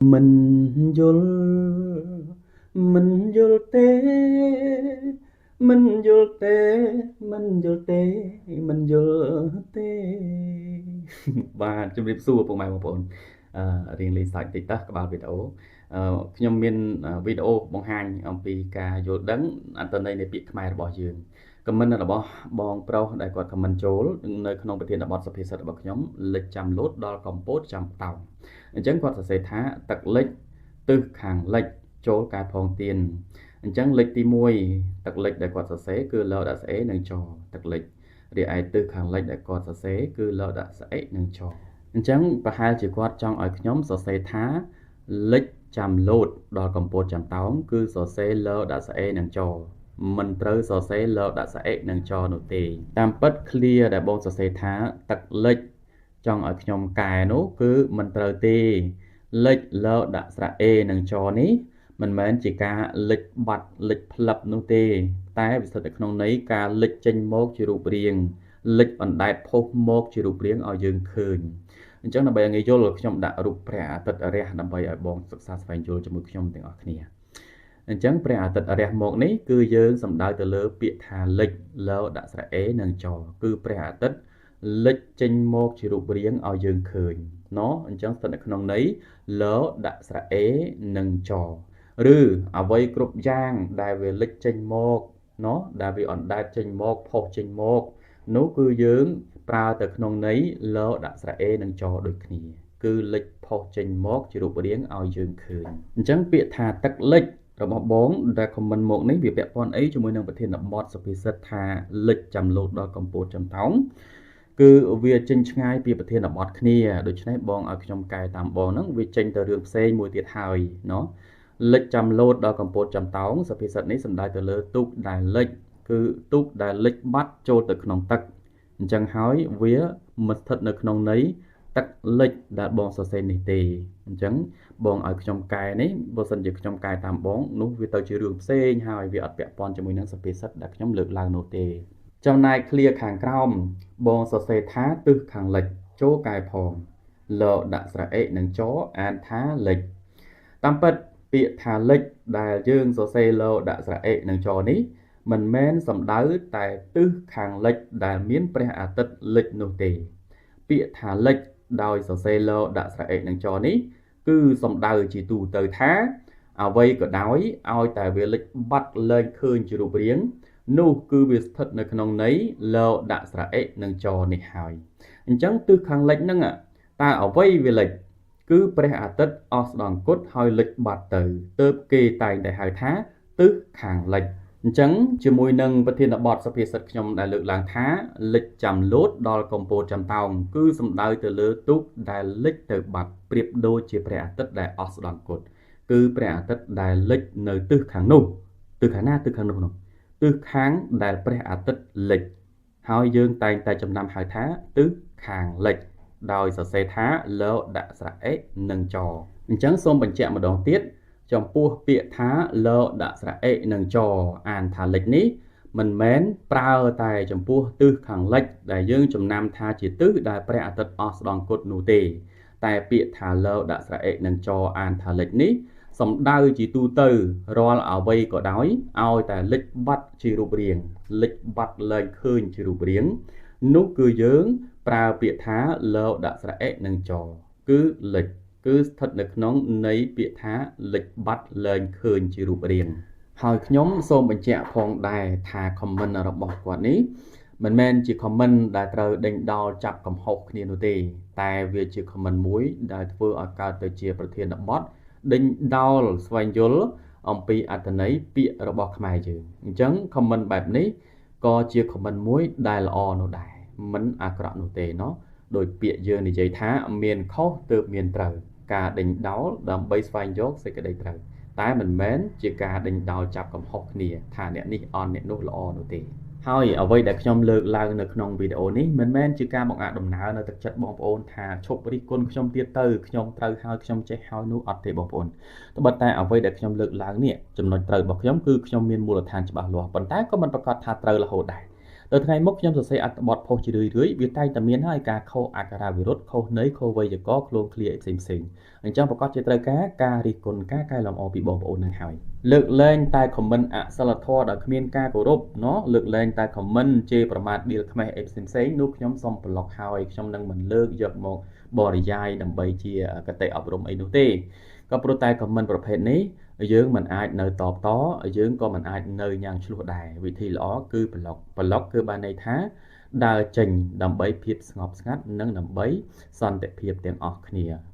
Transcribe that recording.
Mình yul mình yul tế mình yul tế mình yul tế mình yul tếបាទជំរាបសួរពុកម៉ែបងប្អូនរៀងលេងសើចតិចតោះក្បាលវីដេអូខ្ញុំមានវីដេអូបង្ហាញអំពីការយល់ដឹងអត្ថន័យនៃពាក្យខ្មែររបស់យើងខមមិនរបស់បងប្រុសដែលគាត់ខមមិនចូលនៅក្នុងប្រធានបទសុភាសិតរបស់ខ្ញុំលិចចាំលោតដល់កំពតចាំតោងអញ្ចឹងគាត់សរសេរថាទឹកលិចទិសខាងលិចចូលកែផងទៀនអញ្ចឹងលិចទី1ទឹកលិចដែលគាត់សរសេរគឺលដាក់ស្អេនិងចទឹកលិចរីឯទិសខាងលិចដែលគាត់សរសេរគឺលដាក់ស្អេនិងចអញ្ចឹងប្រហែលជាគាត់ចង់ឲ្យខ្ញុំសរសេរថាលិចចាំលោតដល់កំពតចាំតោងគឺសរសេរលដាក់ស្អេនិងចមិនត្រូវសរសេរលដាក់ស្អេនិងចនោះទេតាមពិត clear ដែលបងសរសេរថាទឹកលិចចង់ឲ្យខ្ញុំកែនោះគឺមិនត្រូវទេលិចលដាក់ស្រៈអេនិងចនេះមិនមែនជាការលិចបាត់លិចផ្លឹបនោះទេតែវាស្ថិតនៅក្នុងន័យការលិចចេញមកជារូបរាងលិចអណ្ដែតផុសមកជារូបរាងឲ្យយើងឃើញអញ្ចឹងដើម្បីឲ្យងាយយល់ខ្ញុំដាក់រូបព្រះអាទិត្យរះដើម្បីឲ្យបងសិក្សាស្វែងយល់ជាមួយខ្ញុំទាំងអស់គ្នាអញ្ចឹងព្រះអាទិត្យរះមកនេះគឺយើងសំដៅទៅលើពាក្យថាលិចលដាក់ស្រៈអេនិងចគឺព្រះអាទិត្យលិចចេញមកជារូបរាងឲ្យយើងឃើញណអញ្ចឹងស្ថិតនៅក្នុងន័យលដាក់ស្រៈអេនិងចឬអ្វីគ្រប់យ៉ាងដែលវាលិចចេញមកណដែលវាអណ្ដែតចេញមកផុសចេញមកនោះគឺយើងប្រើទៅក្នុងន័យលដាក់ស្រៈអេនិងចដូចគ្នាគឺលិចផុសចេញមកជារូបរាងឲ្យយើងឃើញអញ្ចឹងពាក្យថាទឹកលិចរបស់បងដែល comment មកនេះវាពាក់ព័ន្ធអីជាមួយនឹងប្រធានបទសុភាសិតថាលិចចាំលោតដល់កំពតចាំតោងគឺវាចេញឆ្ងាយពីប្រធានបទគ្នាដូច្នេះបងឲ្យខ្ញុំកែតាមបងហ្នឹងវាចេញទៅរឿងផ្សេងមួយទៀតហើយណោះលិចចាំលោតដល់កំពតចាំតោងសុភាសិតនេះសំដៅទៅលើទូកដែលលិចគឺទូកដែលលិចបាត់ចូលទៅក្នុងទឹកអញ្ចឹងហើយវាមិនស្ថិតនៅក្នុងន័យទឹកលិចដែលបងសរសេរនេះទេអញ្ចឹងបងឲ្យខ្ញុំកែនេះបើសិនជាខ្ញុំកែតាមបងនោះវាទៅជារឿងផ្សេងហើយវាអត់ពាក់ព័ន្ធជាមួយនឹងសុភាសិតដែលខ្ញុំលើកឡើងនោះទេចំណែក clear ខាងក្រោមបងសរសេរថាទិសខាងលិចចូលកែផងលដាក់ស្រៈអេនិងចអានថាលិចតាមពិតពាក្យថាលិចដែលយើងសរសេរលដាក់ស្រៈអេនិងចនេះមិនមែនសំដៅតែទិសខាងលិចដែលមានព្រះអាទិត្យលិចនោះទេពាក្យថាលិចដោយសរសេរលដាក់ស្រៈអេនិងចនេះគឺសំដៅជាទូទៅថាអ្វីក៏ដោយឲ្យតែវាលិចបាត់លែងឃើញជារូបរាងនោះគឺវាស្ថិតនៅក្នុងន័យលដាក់ស្រៈអេនិងចនេះហើយអញ្ចឹងទិសខាងលិចហ្នឹងតើអ្វីវាលិចគឺព្រះអាទិត្យអស់ស្ដង្គត់ហើយលិចបាត់ទៅទើបគេតែងតែហៅថាទិសខាងលិចអញ្ចឹងជាមួយនឹងប្រធានបទសុភាសិតខ្ញុំដែលលើកឡើងថាលិចចាំលោតដល់កំពតចាំតោងគឺសំដៅទៅលើទូកដែលលិចទៅបាត់ប្រៀបដូចជាព្រះអាទិត្យដែលអស់ស្ដង្គត់គឺព្រះអាទិត្យដែលលិចនៅទិសខាងនោះទិសខាងណាទិសខាងនោះទិសខាងដែលព្រះអាទិត្យលិចហើយយើងតែងតែចំណាំហៅថាទិសខាងលិចដោយសរសេរថាលដាក់ស្រៈអេនិងចអញ្ចឹងសូមបញ្ជាក់ម្ដងទៀតចំពោះពាក្យថាលដាក់ស្រៈអេនិងចអានថាលិចនេះមិនមែនប្រើតែចំពោះទិសខាងលិចដែលយើងចំណាំថាជាទិសដែលព្រះអាទិត្យអស់ស្ដង្គត់នោះទេតែពាក្យថាលដាក់ស្រៈអេនិងចអានថាលិចនេះសំដៅជាទូទៅរាល់អ្វីក៏ដោយឲ្យតែលិចបាត់ជារូបរាងលិចបាត់លែងឃើញជារូបរាងនោះគឺយើងប្រើពាក្យថាលដាក់ស្រៈអេនិងចគឺលិចគឺស្ថិតនៅក្នុងន័យពាក្យថាលិចបាត់លែងឃើញជារូបរាងហើយខ្ញុំសូមបញ្ជាក់ផងដែរថា comment របស់គាត់នេះមិនមែនជា comment ដែលត្រូវដេញដោលចាប់កំហុសគ្នានោះទេតែវាជា comment មួយដែលធ្វើឲ្យកើតទៅជាប្រធានបទដេញដោលស្វែងយល់អំពីអត្ថន័យពាក្យរបស់ខ្មែរយើងអញ្ចឹង comment បែបនេះក៏ជា comment មួយដែលល្អនោះដែរមិនអាក្រក់នោះទេណោះដោយពាក្យយើងនិយាយថាមានខុសទើបមានត្រូវការដេញដោលដើម្បីស្វែងយកសេចក្តីត្រូវតែមិនមែនជាការដេញដោលចាប់កំហុសគ្នាថាអ្នកនេះអន់អ្នកនោះល្អនោះទេហើយអ្វីដែលខ្ញុំលើកឡើងនៅក្នុងវីដេអូនេះមិនមែនជាការបង្អាក់ដំណើរនៅទឹកចិត្តបងប្អូនថាឈប់រិះគន់ខ្ញុំទៀតទៅខ្ញុំត្រូវហើយខ្ញុំចេះហើយនោះអត់ទេបងប្អូនត្បិតតែអ្វីដែលខ្ញុំលើកឡើងនេះចំណុចត្រូវរបស់ខ្ញុំគឺខ្ញុំមានមូលដ្ឋានច្បាស់លាស់ប៉ុន្តែក៏មិនប្រកាសថាត្រូវរហូតដែរ ដល់ថ្ងៃមុខខ្ញុំសរសេរអត្ថបទផុសជារឿយៗវាតែងតែមានហើយការខុសអក្ខរាវិរុទ្ធខុសន័យខុសវេយ្យាករណ៍ខ្លួនឃ្លាអីផ្សេងៗអញ្ចឹងប្រកាសជាត្រូវការរិះគន់ការកែលម្អពីបងប្អូននឹងហើយលើកលែងតែ comment អសិលធម៌ដែលគ្មានការគោរពណោះលើកលែងតែ comment ជេរប្រមាថដៀលខ្មេះអីផ្សេងៗនោះខ្ញុំសូមប្លុកហើយខ្ញុំនឹងមិនលើកយកមកបរិយាយដើម្បីជាកតិអប់រំអីនោះទេក៏ព្រោះតែ comment ប្រភេទនេះយើងមិនអាចនៅតបតយើងក៏មិនអាចនៅញ៉ាំងឆ្លោះដែរវិធីល្អគឺប្លុកគឺបានន័យថាដើរចេញដើម្បីភាពស្ងប់ស្ងាត់និងដើម្បីសន្តិភាពទាំងអស់គ្នា